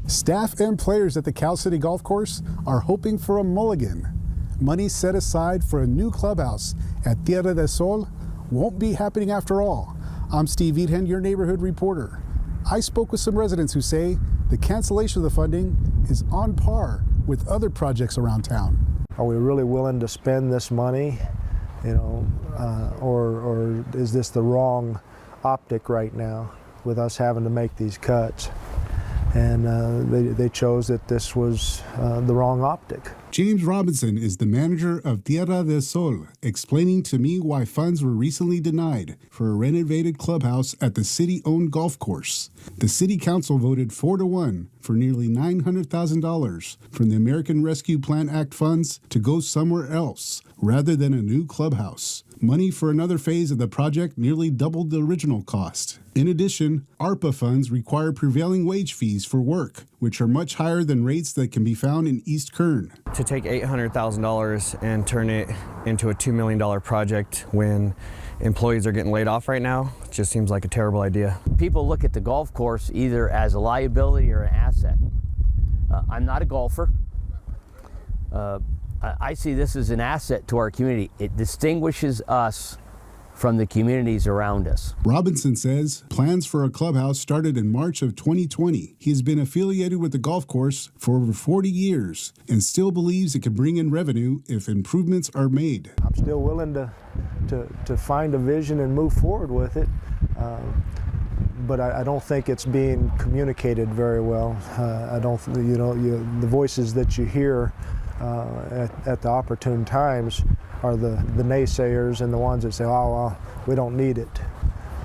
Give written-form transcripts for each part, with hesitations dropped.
Staff and players at the Cal City Golf Course are hoping for a mulligan. Money set aside for a new clubhouse at Tierra del Sol won't be happening after all. I'm Steve Eadhen, your neighborhood reporter. I spoke with some residents who say the cancellation of the funding is on par with other projects around town. Are we really willing to spend this money, or is this the wrong optic right now with us having to make these cuts? And they chose that this was the wrong optic. James Robinson is the manager of Tierra del Sol, explaining to me why funds were recently denied for a renovated clubhouse at the city-owned golf course. The city council voted 4-1 for nearly $900,000 from the American Rescue Plan Act funds to go somewhere else rather than a new clubhouse. Money for another phase of the project nearly doubled the original cost. In addition, ARPA funds require prevailing wage fees for work, which are much higher than rates that can be found in East Kern. To take $800,000 and turn it into a $2 million project when employees are getting laid off right now just seems like a terrible idea. People look at the golf course either as a liability or an asset. I'm not a golfer. I see this as an asset to our community. It distinguishes us from the communities around us. Robinson says plans for a clubhouse started in March of 2020. He has been affiliated with the golf course for over 40 years and still believes it can bring in revenue if improvements are made. I'm still willing to find a vision and move forward with it, but I don't think it's being communicated very well. I don't, the voices that you hear at the opportune times are the naysayers and the ones that say, oh, well, we don't need it.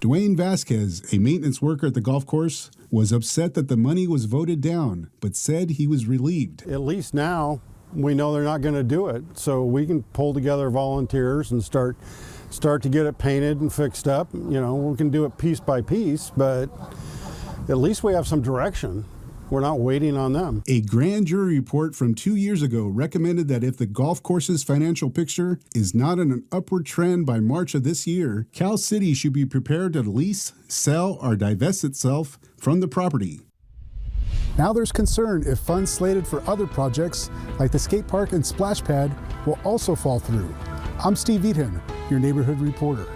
Dwayne Vasquez, a maintenance worker at the golf course, was upset that the money was voted down, but said he was relieved. At least now we know they're not going to do it, so we can pull together volunteers and start to get it painted and fixed up. We can do it piece by piece, but at least we have some direction. We're not waiting on them. A grand jury report from 2 years ago recommended that if the golf course's financial picture is not in an upward trend by March of this year, Cal City should be prepared to lease, sell, or divest itself from the property. Now there's concern if funds slated for other projects like the skate park and splash pad will also fall through. I'm Steve Eadhen, your neighborhood reporter.